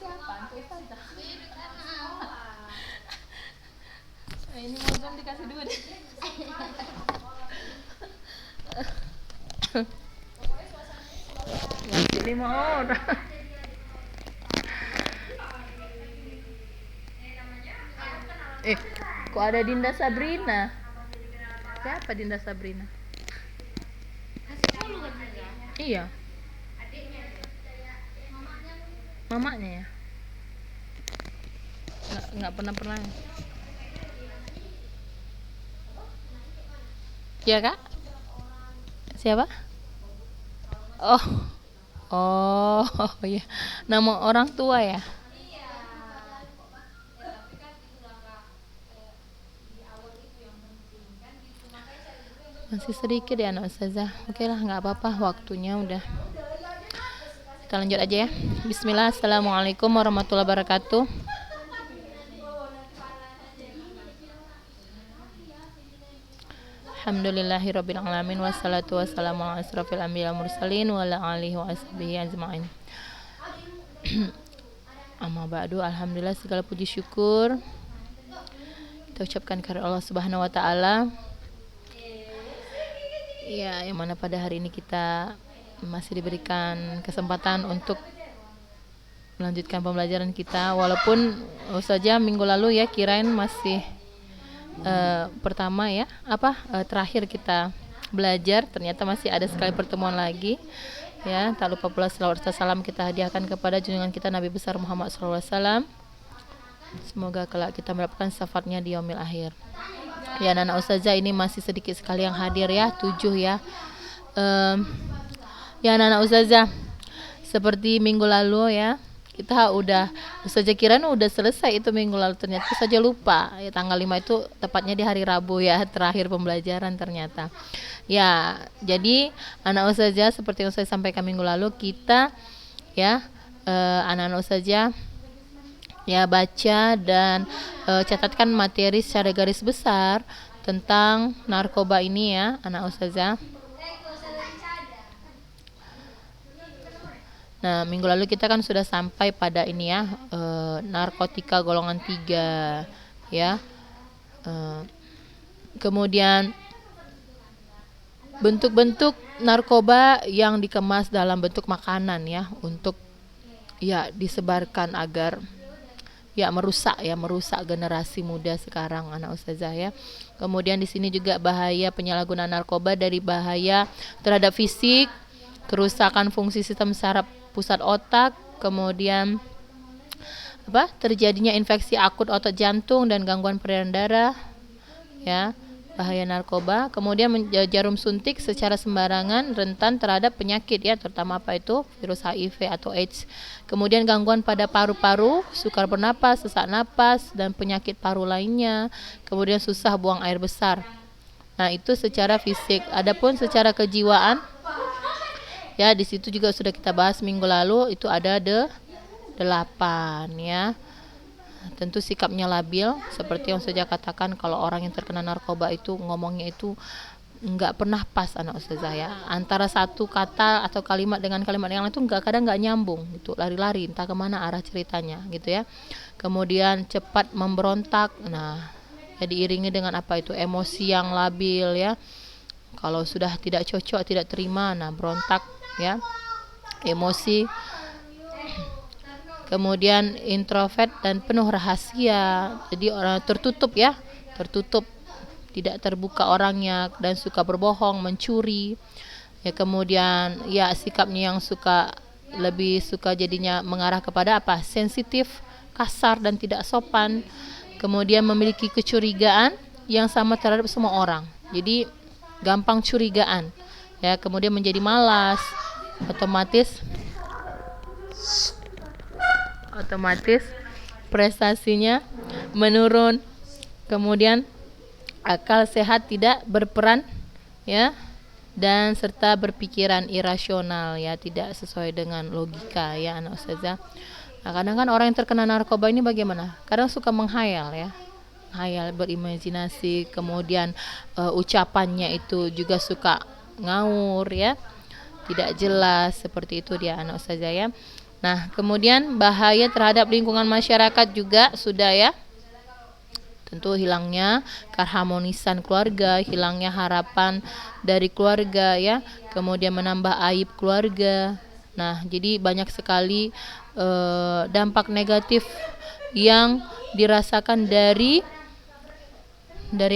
siapa? Antu Ustazah. Ini mau Zoom dikasih duit. Masih 5 orang. Kok ada Dinda Sabrina? Siapa Dinda Sabrina? Iya. Mamanya ya? Nggak pernah. Ya kak? Siapa? Oh, oh, ya. Nama orang tua ya? Masih sedikit ya anak Ustazah. Oke lah, nggak apa-apa, waktunya udah. Kita lanjut aja ya. Bismillah, assalamualaikum warahmatullahi wabarakatuh. Alhamdulillahirabbil alamin wassalatu wassalamu ala asrofil anbiya'i wal mursalin wa ala alihi wa ashabihi ajmain. Amma ba'du, alhamdulillah segala puji syukur kita ucapkan kepada Allah Subhanahu wa taala. Ya, yang mana pada hari ini kita masih diberikan kesempatan untuk melanjutkan pembelajaran kita, walaupun saja minggu lalu ya kirain masih pertama ya terakhir kita belajar, ternyata masih ada sekali pertemuan lagi ya. Tak lupa pula selawat serta salam kita hadiahkan kepada junjungan kita Nabi besar Muhammad SAW. Semoga kelak kita mendapatkan syafaatnya di yaumil akhir. Ya, anak Ustazah ini masih sedikit sekali yang hadir ya, 7 ya. Ya anak Ustazah, seperti minggu lalu ya, kita Ustazah kirain udah selesai itu minggu lalu, ternyata saja lupa ya, tanggal 5 itu tepatnya di hari Rabu ya, terakhir pembelajaran ternyata ya. Jadi anak Ustazah, seperti yang saya sampaikan minggu lalu, kita ya anak-anak Ustazah ya baca dan catatkan materi secara garis besar tentang narkoba ini ya anak Ustazah. Nah, minggu lalu kita kan sudah sampai pada ini ya, narkotika golongan 3 ya. Kemudian bentuk-bentuk narkoba yang dikemas dalam bentuk makanan ya, untuk ya disebarkan agar ya merusak generasi muda sekarang anak Ustazah ya. Kemudian di sini juga bahaya penyalahgunaan narkoba, dari bahaya terhadap fisik, kerusakan fungsi sistem saraf pusat otak, kemudian terjadinya infeksi akut otot jantung dan gangguan peredaran darah ya, bahaya narkoba. Kemudian jarum suntik secara sembarangan rentan terhadap penyakit ya, terutama virus HIV atau AIDS. Kemudian gangguan pada paru-paru, sukar bernapas, sesak napas, dan penyakit paru lainnya. Kemudian susah buang air besar. Nah, itu secara fisik. Adapun secara kejiwaan ya, di situ juga sudah kita bahas minggu lalu, itu ada 8 ya. Tentu sikapnya labil, seperti yang saya katakan, kalau orang yang terkena narkoba itu ngomongnya itu nggak pernah pas anak Ustazah ya, antara satu kata atau kalimat dengan kalimat yang lain itu kadang nggak nyambung, itu lari-lari entah kemana arah ceritanya gitu ya. Kemudian cepat memberontak, nah ya diiringi dengan emosi yang labil ya. Kalau sudah tidak cocok, tidak terima, nah berontak ya, emosi. Kemudian introvert dan penuh rahasia, jadi orang tertutup, tidak terbuka orangnya, dan suka berbohong, mencuri ya. Kemudian ya sikapnya yang lebih suka jadinya mengarah kepada sensitif, kasar, dan tidak sopan. Kemudian memiliki kecurigaan yang sama terhadap semua orang, jadi gampang curigaan ya. Kemudian menjadi malas, otomatis prestasinya menurun. Kemudian akal sehat tidak berperan ya, dan serta berpikiran irasional ya, tidak sesuai dengan logika ya anak Ustazah. Nah, kadang kan orang yang terkena narkoba ini bagaimana? Kadang suka menghayal ya, berimajinasi, kemudian ucapannya itu juga suka ngawur ya, tidak jelas, seperti itu dia anak Ustazah ya. Nah, kemudian bahaya terhadap lingkungan masyarakat juga sudah ya. Tentu hilangnya keharmonisan keluarga, hilangnya harapan dari keluarga ya, kemudian menambah aib keluarga. Nah, jadi banyak sekali dampak negatif yang dirasakan dari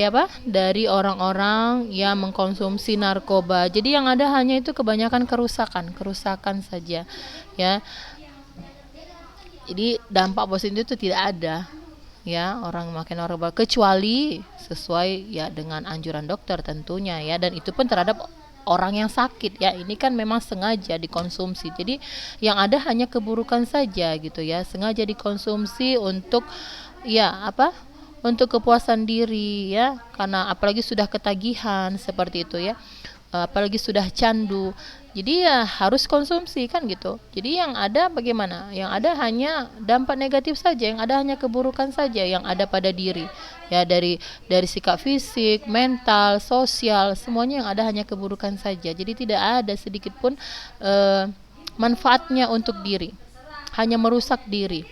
apa? Dari orang-orang yang mengkonsumsi narkoba. Jadi yang ada hanya itu kebanyakan kerusakan saja ya. Jadi dampak positif itu tidak ada ya orang makan narkoba, kecuali sesuai ya dengan anjuran dokter tentunya ya, dan itu pun terhadap orang yang sakit ya. Ini kan memang sengaja dikonsumsi, jadi yang ada hanya keburukan saja gitu ya, sengaja dikonsumsi untuk ya apa, untuk kepuasan diri ya, karena apalagi sudah ketagihan seperti itu ya, apalagi sudah candu, jadi ya harus konsumsi kan gitu. Jadi yang ada bagaimana? Yang ada hanya dampak negatif saja, yang ada hanya keburukan saja yang ada pada diri ya, dari sikap fisik, mental, sosial, semuanya yang ada hanya keburukan saja. Jadi tidak ada sedikit pun manfaatnya untuk diri, hanya merusak diri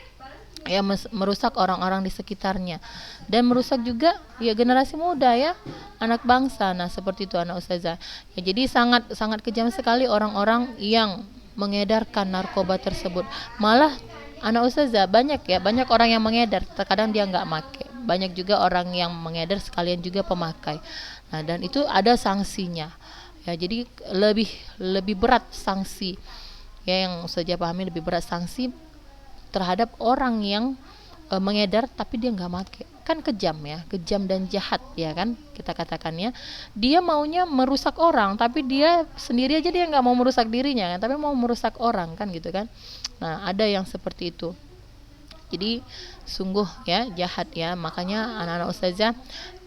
ya, merusak orang-orang di sekitarnya, dan merusak juga ya generasi muda ya, anak bangsa. Nah seperti itu anak ustazah ya. Jadi sangat kejam sekali orang-orang yang mengedarkan narkoba tersebut. Malah anak ustazah banyak orang yang mengedar, terkadang dia nggak make, banyak juga orang yang mengedar sekalian juga pemakai. Nah dan itu ada sanksinya ya, jadi lebih berat sanksi ya, yang ustazah pahami lebih berat sanksi terhadap orang yang mengedar tapi dia nggak make. Kan kejam ya, kejam dan jahat ya kan kita katakannya. Dia maunya merusak orang, tapi dia sendiri aja dia nggak mau merusak dirinya kan, tapi mau merusak orang kan gitu kan. Nah ada yang seperti itu, jadi sungguh ya jahat ya. Makanya anak-anak ustazah,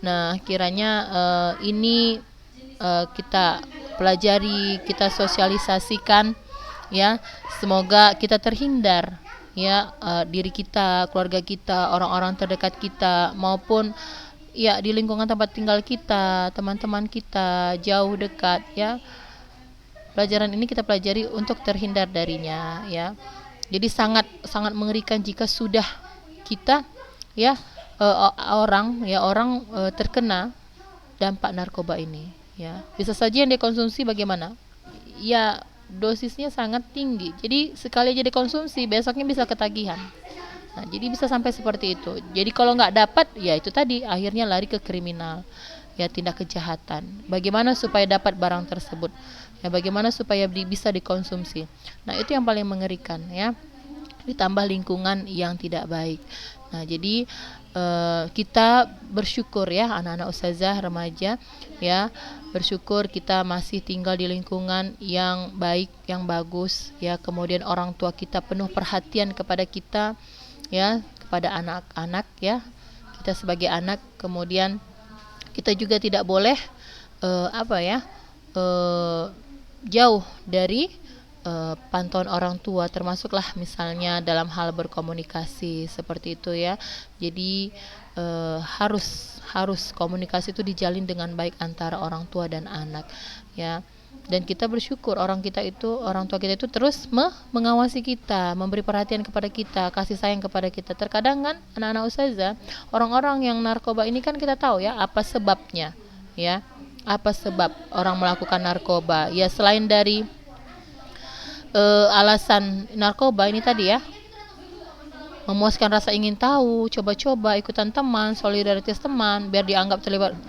nah kiranya ini kita pelajari, kita sosialisasikan ya, semoga kita terhindar ya, diri kita, keluarga kita, orang-orang terdekat kita, maupun ya di lingkungan tempat tinggal kita, teman-teman kita jauh dekat ya. Pelajaran ini kita pelajari untuk terhindar darinya ya. Jadi sangat mengerikan jika sudah kita ya orang terkena dampak narkoba ini ya. Bisa saja yang dikonsumsi bagaimana ya, dosisnya sangat tinggi, jadi sekali aja dikonsumsi besoknya bisa ketagihan. Nah jadi bisa sampai seperti itu. Jadi kalau nggak dapat ya itu tadi, akhirnya lari ke kriminal ya, tindak kejahatan. Bagaimana supaya dapat barang tersebut ya, bagaimana supaya bisa dikonsumsi. Nah itu yang paling mengerikan ya, ditambah lingkungan yang tidak baik. Nah jadi kita bersyukur ya anak-anak ustazah remaja ya, bersyukur kita masih tinggal di lingkungan yang baik, yang bagus ya. Kemudian orang tua kita penuh perhatian kepada kita ya, kepada anak-anak ya, kita sebagai anak. Kemudian kita juga tidak boleh jauh dari pantauan orang tua, termasuklah misalnya dalam hal berkomunikasi seperti itu ya. Jadi harus komunikasi itu dijalin dengan baik antara orang tua dan anak ya. Dan kita bersyukur orang tua kita itu terus mengawasi kita, memberi perhatian kepada kita, kasih sayang kepada kita. Terkadang kan anak-anak ustazah, orang-orang yang narkoba ini kan kita tahu ya apa sebabnya ya, apa sebab orang melakukan narkoba ya, selain dari alasan narkoba ini tadi ya, memuaskan rasa ingin tahu, coba-coba, ikutan teman, solidaritas teman, biar dianggap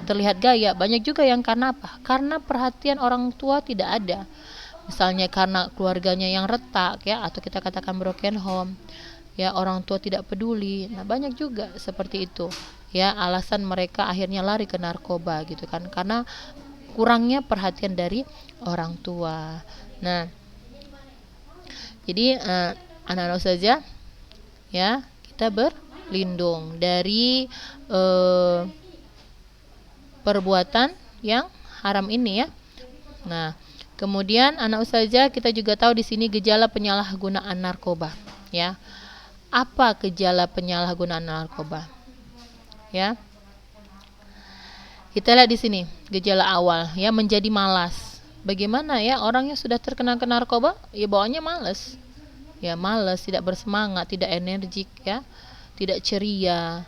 terlihat gaya. Banyak juga yang karena apa? Karena perhatian orang tua tidak ada. Misalnya karena keluarganya yang retak ya, atau kita katakan broken home ya, orang tua tidak peduli. Nah banyak juga seperti itu ya, alasan mereka akhirnya lari ke narkoba gitu kan, karena kurangnya perhatian dari orang tua. Nah jadi anak-anak ustazah ya, kita berlindung dari perbuatan yang haram ini ya. Nah kemudian anak ustazah, kita juga tahu di sini gejala penyalahgunaan narkoba ya. Apa gejala penyalahgunaan narkoba ya? Kita lihat di sini gejala awal ya, menjadi malas. Bagaimana ya orang yang sudah terkena narkoba ya, bawaannya malas ya malas, tidak bersemangat, tidak energik, ya, tidak ceria,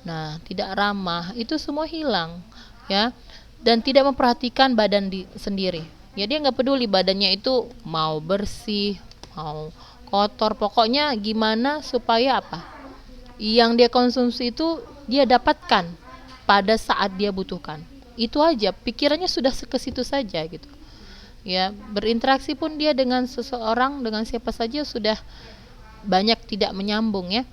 nah, tidak ramah, itu semua hilang, ya, dan tidak memperhatikan badan sendiri. Ya dia nggak peduli badannya itu mau bersih, mau kotor, pokoknya gimana supaya apa? Yang dia konsumsi itu dia dapatkan pada saat dia butuhkan. Itu aja, pikirannya sudah ke situ saja gitu. Ya, berinteraksi pun dia dengan seseorang, dengan siapa saja sudah banyak tidak menyambung, ya.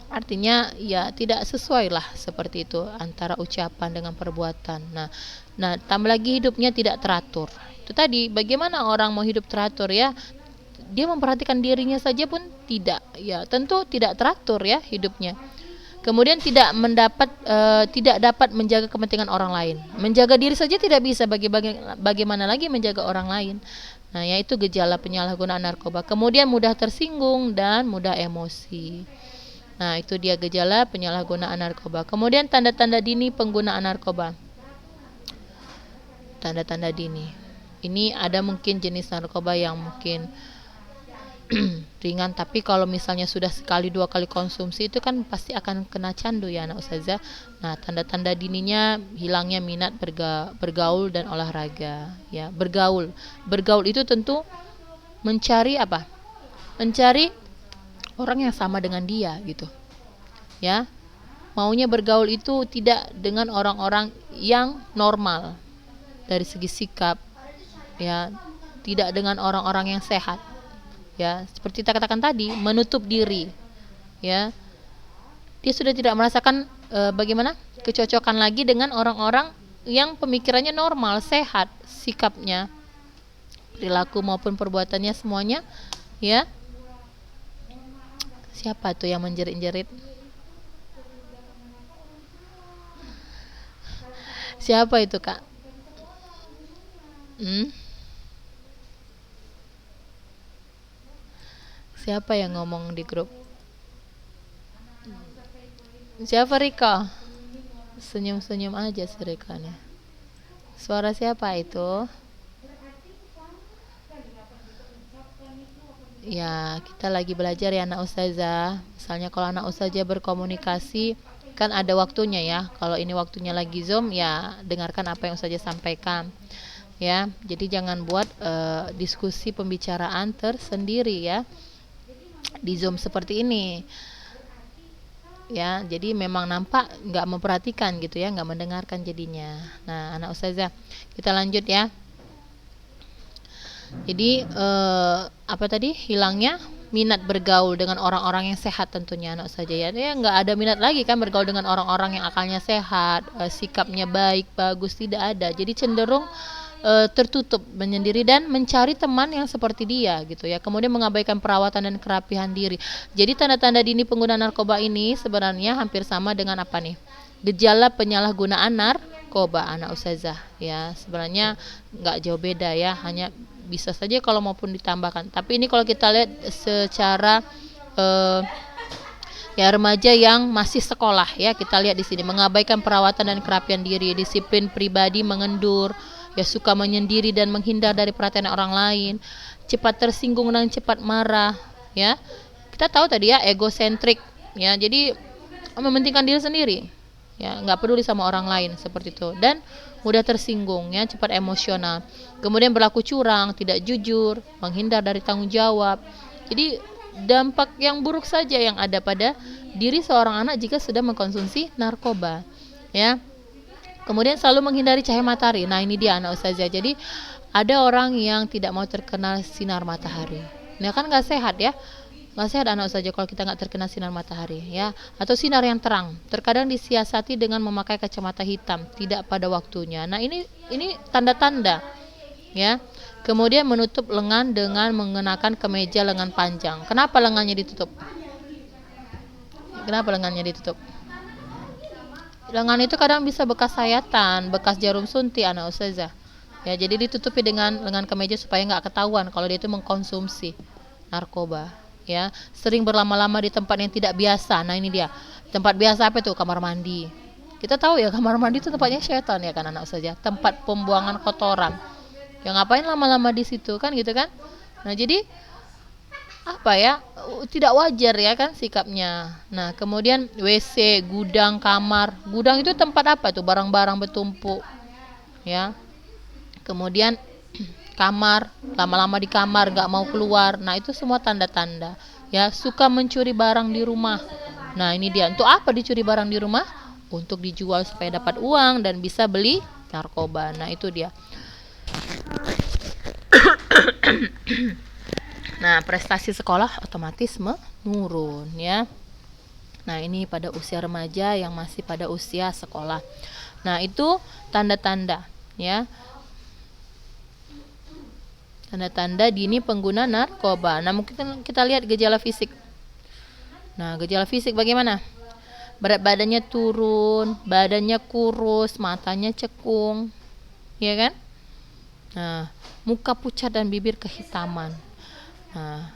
Artinya ya tidak sesuai lah seperti itu antara ucapan dengan perbuatan. Nah, tambah lagi hidupnya tidak teratur. Itu tadi, bagaimana orang mau hidup teratur, ya? Dia memperhatikan dirinya saja pun tidak, ya tentu tidak teratur ya hidupnya. Kemudian tidak dapat menjaga kepentingan orang lain. Menjaga diri saja tidak bisa, bagaimana lagi menjaga orang lain. Nah, yaitu gejala penyalahgunaan narkoba. Kemudian mudah tersinggung dan mudah emosi. Nah, itu dia gejala penyalahgunaan narkoba. Kemudian tanda-tanda dini penggunaan narkoba. Tanda-tanda dini. Ini ada mungkin jenis narkoba yang mungkin ringan, tapi kalau misalnya sudah sekali 2 kali konsumsi itu kan pasti akan kena candu ya anak ustazah. Nah, tanda-tanda dininya hilangnya minat bergaul dan olahraga, ya. Bergaul itu tentu mencari apa? Mencari orang yang sama dengan dia gitu. Ya. Maunya bergaul itu tidak dengan orang-orang yang normal dari segi sikap, ya, tidak dengan orang-orang yang sehat. Ya, seperti kita katakan tadi, menutup diri, ya. Dia sudah tidak merasakan bagaimana kecocokan lagi dengan orang-orang yang pemikirannya normal, sehat, sikapnya, perilaku maupun perbuatannya semuanya, ya. Siapa tuh yang menjerit-jerit? Siapa itu, Kak? Siapa yang ngomong di grup? Siapa, Rika? Senyum-senyum aja si Rika nih. Suara siapa itu? Ya, kita lagi belajar ya anak ustazah. Misalnya kalau anak ustazah berkomunikasi kan ada waktunya ya. Kalau ini waktunya lagi Zoom, ya dengarkan apa yang ustazah sampaikan. Ya, jadi jangan buat diskusi pembicaraan tersendiri ya di Zoom seperti ini, ya. Jadi memang nampak nggak memperhatikan gitu ya, nggak mendengarkan jadinya. Nah, anak ustazah, kita lanjut ya. Jadi apa tadi, hilangnya minat bergaul dengan orang-orang yang sehat tentunya anak ustazah ya. Dia nggak ada minat lagi kan bergaul dengan orang-orang yang akalnya sehat, sikapnya baik, bagus, tidak ada. Jadi cenderung tertutup, menyendiri dan mencari teman yang seperti dia gitu ya. Kemudian mengabaikan perawatan dan kerapihan diri. Jadi tanda-tanda dini penggunaan narkoba ini sebenarnya hampir sama dengan apa nih? Gejala penyalahgunaan narkoba anak ustazah ya. Sebenarnya nggak jauh beda ya, hanya bisa saja kalau maupun ditambahkan. Tapi ini kalau kita lihat secara ya remaja yang masih sekolah ya, kita lihat di sini mengabaikan perawatan dan kerapihan diri, disiplin pribadi mengendur, ya suka menyendiri dan menghindar dari perhatian orang lain, cepat tersinggung dan cepat marah, ya. Kita tahu tadi ya, egosentrik, ya. Jadi mementingkan diri sendiri, ya, nggak peduli sama orang lain seperti itu, dan mudah tersinggung, ya, cepat emosional. Kemudian berlaku curang, tidak jujur, menghindar dari tanggung jawab. Jadi dampak yang buruk saja yang ada pada diri seorang anak jika sudah mengkonsumsi narkoba, ya. Kemudian selalu menghindari cahaya matahari. Nah, ini dia anak ustazah. Jadi ada orang yang tidak mau terkena sinar matahari. Nah, kan nggak sehat ya. Nggak sehat anak ustazah kalau kita nggak terkena sinar matahari ya. Atau sinar yang terang. Terkadang disiasati dengan memakai kacamata hitam, tidak pada waktunya. Nah, ini tanda-tanda ya. Kemudian menutup lengan dengan mengenakan kemeja lengan panjang. Kenapa lengannya ditutup? Kenapa lengannya ditutup? Lengan itu kadang bisa bekas sayatan, bekas jarum suntik anak ustazah. Ya, jadi ditutupi dengan lengan kemeja supaya nggak ketahuan kalau dia itu mengkonsumsi narkoba. Ya, sering berlama-lama di tempat yang tidak biasa. Nah, ini dia. Tempat biasa apa itu? Kamar mandi. Kita tahu ya, kamar mandi itu tempatnya syaitan ya kan anak ustazah. Tempat pembuangan kotoran. Ya ngapain lama-lama di situ kan gitu kan? Nah, jadi apa ya, tidak wajar ya kan sikapnya. Nah, kemudian WC, gudang, kamar. Gudang itu tempat apa tuh? Barang-barang bertumpuk, ya. Kemudian kamar, lama-lama di kamar nggak mau keluar. Nah, itu semua tanda-tanda. Ya, suka mencuri barang di rumah. Nah, ini dia. Untuk apa dicuri barang di rumah? Untuk dijual supaya dapat uang dan bisa beli narkoba. Nah, itu dia. Nah, prestasi sekolah otomatis menurun ya. Nah, ini pada usia remaja yang masih pada usia sekolah. Nah, itu tanda-tanda ya. Tanda-tanda dini pengguna narkoba. Nah, mungkin kita lihat gejala fisik. Nah, gejala fisik bagaimana? Berat badannya turun, badannya kurus, matanya cekung, ya kan? Nah, muka pucat dan bibir kehitaman. Nah,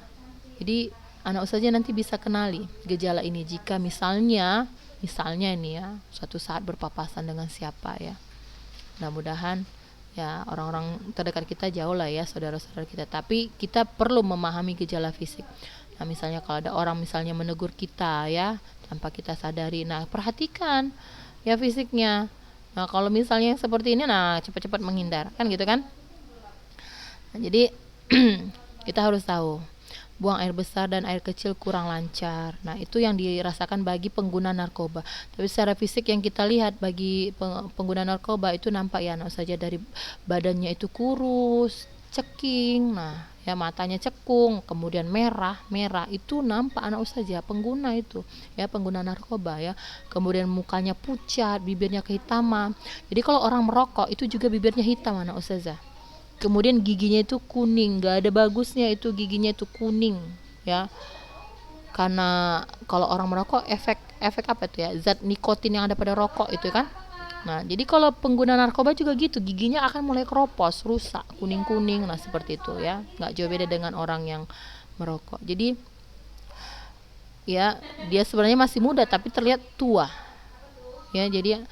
jadi anak saja nanti bisa kenali gejala ini jika misalnya ini ya, suatu saat berpapasan dengan siapa ya. Mudah-mudahan ya orang-orang terdekat kita jauh lah ya, saudara-saudara kita, tapi kita perlu memahami gejala fisik. Nah, misalnya kalau ada orang misalnya menegur kita ya tanpa kita sadari, nah perhatikan ya fisiknya. Nah, kalau misalnya yang seperti ini, nah cepat-cepat menghindar kan gitu kan. Nah, jadi kita harus tahu buang air besar dan air kecil kurang lancar. Nah, itu yang dirasakan bagi pengguna narkoba. Tapi secara fisik yang kita lihat bagi pengguna narkoba itu nampak ya, anak saja dari badannya itu kurus, ceking, nah ya matanya cekung, kemudian merah itu nampak anak saja pengguna itu ya, pengguna narkoba ya. Kemudian mukanya pucat, bibirnya kehitaman. Jadi kalau orang merokok itu juga bibirnya hitam anak ustazah. Kemudian giginya itu kuning, gak ada bagusnya itu giginya itu kuning ya, karena kalau orang merokok efek apa itu ya, zat nikotin yang ada pada rokok itu kan. Nah, jadi kalau pengguna narkoba juga gitu, giginya akan mulai keropos, rusak, kuning-kuning. Nah, seperti itu ya, nggak jauh beda dengan orang yang merokok. Jadi ya dia sebenarnya masih muda tapi terlihat tua ya. Jadi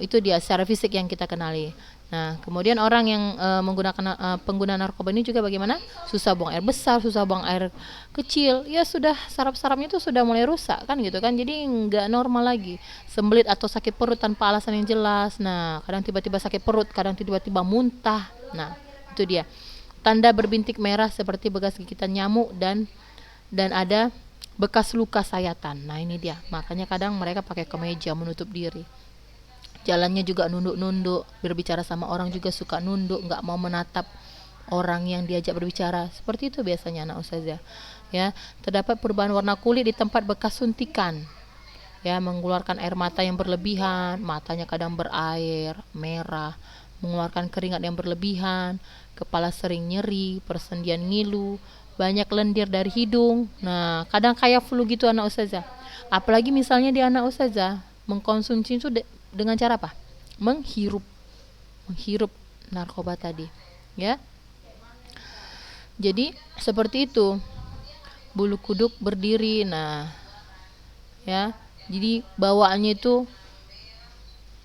itu dia secara fisik yang kita kenali. Nah, kemudian orang yang menggunakan pengguna narkoba ini juga bagaimana? Susah buang air besar, susah buang air kecil. Ya sudah, saraf-sarafnya itu sudah mulai rusak kan gitu kan. Jadi nggak normal lagi. Sembelit atau sakit perut tanpa alasan yang jelas. Nah, kadang tiba-tiba sakit perut, kadang tiba-tiba muntah. Nah, itu dia. Tanda berbintik merah seperti bekas gigitan nyamuk dan ada bekas luka sayatan. Nah, ini dia. Makanya kadang mereka pakai kemeja menutup diri. Jalannya juga nunduk-nunduk, berbicara sama orang juga suka nunduk, nggak mau menatap orang yang diajak berbicara. Seperti itu biasanya anak ustazah ya. Terdapat perubahan warna kulit di tempat bekas suntikan ya, mengeluarkan air mata yang berlebihan, matanya kadang berair merah, mengeluarkan keringat yang berlebihan, kepala sering nyeri, persendian ngilu, banyak lendir dari hidung. Nah, kadang kayak flu gitu anak ustazah. Apalagi misalnya di anak ustazah mengkonsumsi itu dengan cara apa? Menghirup narkoba tadi ya. Jadi seperti itu, bulu kuduk berdiri. Nah ya, jadi bawaannya itu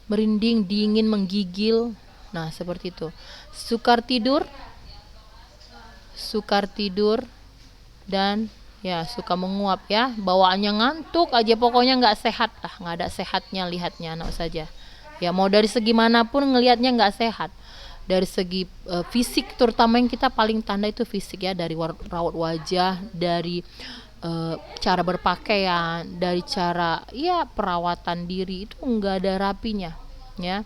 merinding, dingin, menggigil. Nah, seperti itu. Sukar tidur dan ya suka menguap ya, bawaannya ngantuk aja, pokoknya nggak sehat lah, nggak ada sehatnya lihatnya anak saja ya. Mau dari segi manapun ngelihatnya nggak sehat. Dari segi fisik terutama, yang kita paling tanda itu fisik ya, dari raut wajah, dari cara berpakaian, dari cara ya perawatan diri itu nggak ada rapinya ya,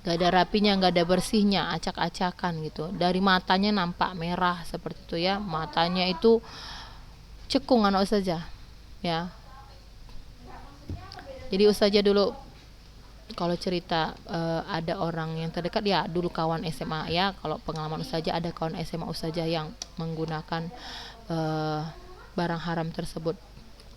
nggak ada rapinya, nggak ada bersihnya, acak-acakan gitu. Dari matanya nampak merah seperti itu ya, matanya itu cekung anak ustazah ya. Jadi ustazah dulu kalau cerita ada orang yang terdekat ya, dulu kawan SMA ya, kalau pengalaman ustazah ada kawan SMA ustazah yang menggunakan barang haram tersebut.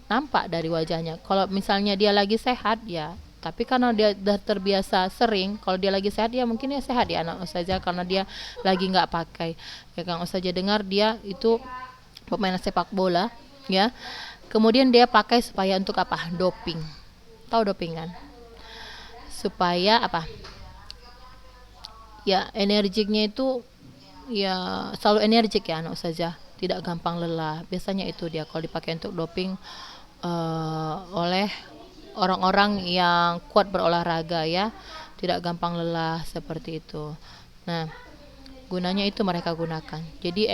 Nampak dari wajahnya, kalau misalnya dia lagi sehat ya, tapi karena dia udah terbiasa sering, kalau dia lagi sehat ya mungkin dia sehat ya anak ustazah, karena dia lagi nggak pakai ya. Kang ustazah dengar dia itu pemain sepak bola ya, kemudian dia pakai supaya untuk apa? Doping. Tahu doping kan? Supaya apa? Ya energiknya itu ya selalu energik ya anak ustazah, tidak gampang lelah. Biasanya itu dia kalau dipakai untuk doping oleh orang-orang yang kuat berolahraga ya, tidak gampang lelah seperti itu. Nah, gunanya itu mereka gunakan. Jadi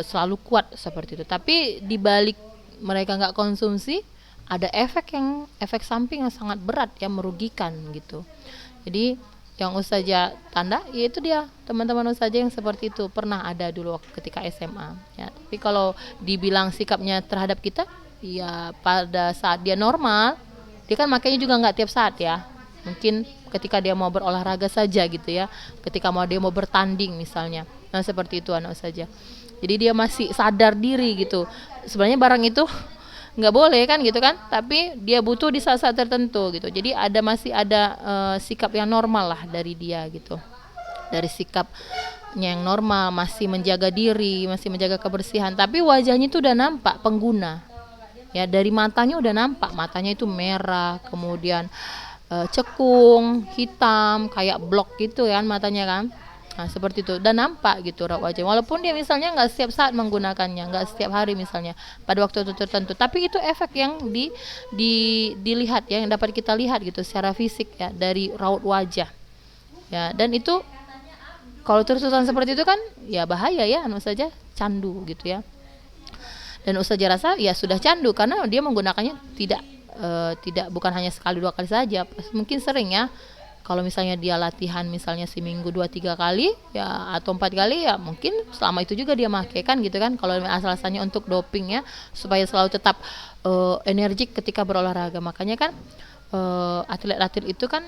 selalu kuat seperti itu. Tapi di balik mereka nggak konsumsi, ada efek samping yang sangat berat yang merugikan gitu. Jadi yang Ustazah tanda yaitu dia teman-teman Ustazah yang seperti itu pernah ada dulu ketika SMA ya. Tapi kalau dibilang sikapnya terhadap kita ya pada saat dia normal, dia kan makanya juga nggak tiap saat ya, mungkin ketika dia mau berolahraga saja gitu ya, ketika dia mau bertanding misalnya. Nah seperti itu anak Ustazah. Jadi dia masih sadar diri gitu, sebenarnya barang itu nggak boleh kan gitu kan, tapi dia butuh di saat-saat tertentu gitu. Jadi masih ada sikap yang normal lah dari dia gitu, dari sikapnya yang normal, masih menjaga diri, masih menjaga kebersihan, tapi wajahnya itu udah nampak pengguna ya, dari matanya udah nampak, matanya itu merah, kemudian cekung, hitam, kayak blok gitu kan matanya kan. Nah seperti itu, dan nampak gitu raut wajah, walaupun dia misalnya nggak setiap saat menggunakannya, nggak setiap hari misalnya, pada waktu tertentu, tapi itu efek yang dilihat ya, yang dapat kita lihat gitu secara fisik ya, dari raut wajah ya. Dan itu kalau terus-terusan seperti itu kan ya bahaya ya, saja candu gitu ya. Dan Ustazah rasa ya sudah candu karena dia menggunakannya tidak bukan hanya sekali 2 kali saja, mungkin sering ya. Kalau misalnya dia latihan misalnya seminggu 2-3 kali ya, atau 4 kali ya, mungkin selama itu juga dia pakai kan gitu kan, kalau asal-asalnya untuk doping ya, supaya selalu tetap energik ketika berolahraga. Makanya kan atlet-atlet itu kan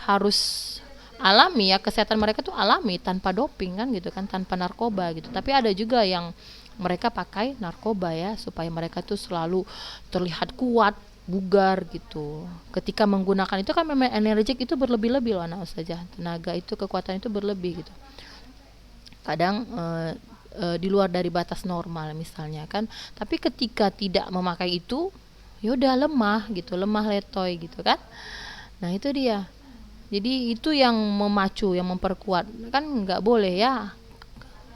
harus alami ya, kesehatan mereka tuh alami tanpa doping kan gitu kan, tanpa narkoba gitu. Tapi ada juga yang mereka pakai narkoba ya, supaya mereka tuh selalu terlihat kuat, bugar gitu. Ketika menggunakan itu kan memang energik itu berlebih-lebih loh anak Ustazah, tenaga itu, kekuatan itu berlebih gitu. Kadang di luar dari batas normal misalnya kan. Tapi ketika tidak memakai itu, ya udah lemah gitu, lemah letoy gitu kan. Nah itu dia. Jadi itu yang memacu, yang memperkuat kan, nggak boleh ya,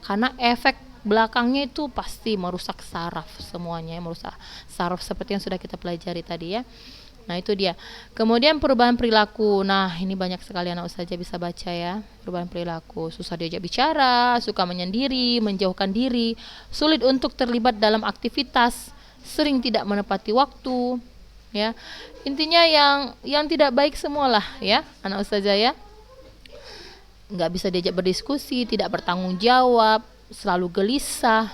karena efek belakangnya itu pasti merusak saraf semuanya, merusak saraf seperti yang sudah kita pelajari tadi ya. Nah itu dia. Kemudian perubahan perilaku. Nah ini banyak sekali anak Ustazah bisa baca ya. Perubahan perilaku, susah diajak bicara, suka menyendiri, menjauhkan diri, sulit untuk terlibat dalam aktivitas, sering tidak menepati waktu ya. Intinya yang tidak baik semualah ya anak Ustazah ya. Nggak bisa diajak berdiskusi, tidak bertanggung jawab, selalu gelisah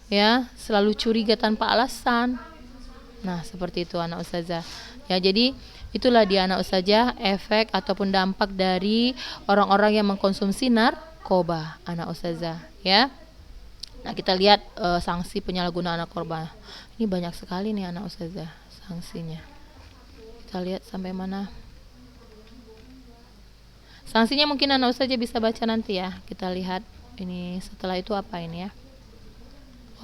ya, selalu curiga tanpa alasan. Nah seperti itu anak Ustazah ya. Jadi itulah dia anak Ustazah, efek ataupun dampak dari orang-orang yang mengkonsumsi narkoba anak Ustazah ya. Nah kita lihat sanksi penyalahgunaan narkoba. Ini banyak sekali nih anak Ustazah sanksinya. Kita lihat sampai mana. Sanksinya mungkin anak Ustazah bisa baca nanti ya. Kita lihat ini setelah itu apa ini ya.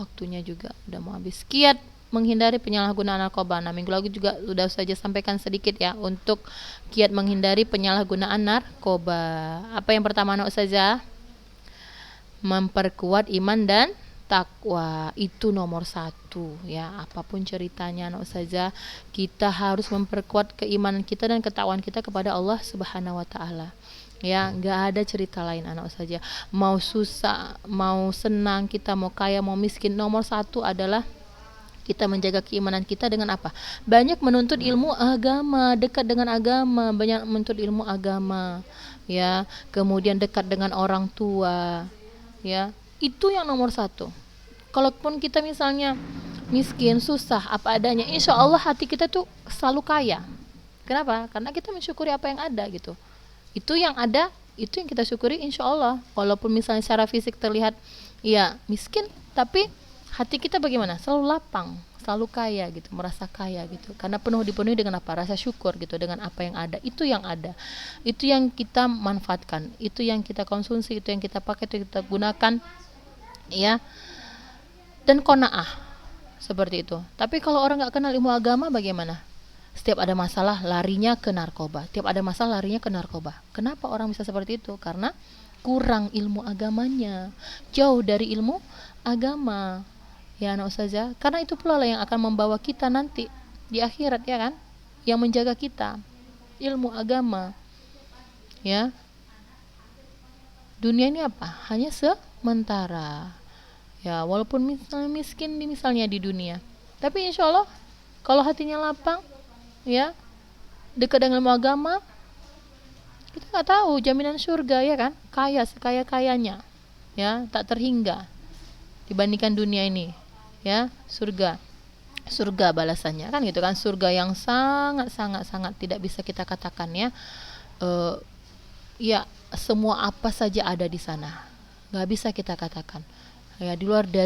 Waktunya juga udah mau habis. Kiat menghindari penyalahgunaan narkoba. Nah minggu lalu juga sudah saja sampaikan sedikit ya untuk kiat menghindari penyalahgunaan narkoba. Apa yang pertama anak Ustazah? Memperkuat iman dan takwa, itu nomor 1 ya. Apapun ceritanya anak Ustazah, kita harus memperkuat keimanan kita dan ketakwaan kita kepada Allah Subhanahu wa taala. Ya, nggak ada cerita lain anak Ustazah. Mau susah, mau senang kita, mau kaya, mau miskin, nomor 1 adalah kita menjaga keimanan kita dengan apa? Banyak menuntut ilmu agama, dekat dengan agama, banyak menuntut ilmu agama ya. Kemudian dekat dengan orang tua ya. Itu yang nomor 1. Kalaupun kita misalnya miskin, susah, apa adanya, insya Allah hati kita tuh selalu kaya. Kenapa? Karena kita mensyukuri apa yang ada gitu. Itu yang ada, itu yang kita syukuri insya Allah. Walaupun misalnya secara fisik terlihat ya miskin, tapi hati kita bagaimana? Selalu lapang, selalu kaya gitu, merasa kaya gitu. Karena dipenuhi dengan apa? Rasa syukur gitu, dengan apa yang ada. Itu yang ada. Itu yang kita manfaatkan, itu yang kita konsumsi, itu yang kita pakai, itu yang kita gunakan ya. Dan qanaah seperti itu. Tapi kalau orang nggak kenal ilmu agama bagaimana? Setiap ada masalah larinya ke narkoba. Setiap ada masalah larinya ke narkoba. Kenapa orang bisa seperti itu? Karena kurang ilmu agamanya, jauh dari ilmu agama, ya anak ustazah. Karena itu pula lah yang akan membawa kita nanti di akhirat, ya kan, yang menjaga kita ilmu agama, ya. Dunia ini apa? Hanya sementara, ya, walaupun misalnya miskin misalnya di dunia, tapi insya Allah kalau hatinya lapang, ya, dekat dengan ilmu agama, kita nggak tahu jaminan surga, ya kan, kaya sekaya kayanya, ya, tak terhingga dibandingkan dunia ini, ya. Surga balasannya kan gitu kan, surga yang sangat sangat sangat tidak bisa kita katakan, ya. Ya, semua apa saja ada di sana, nggak bisa kita katakan, ya, di luar dari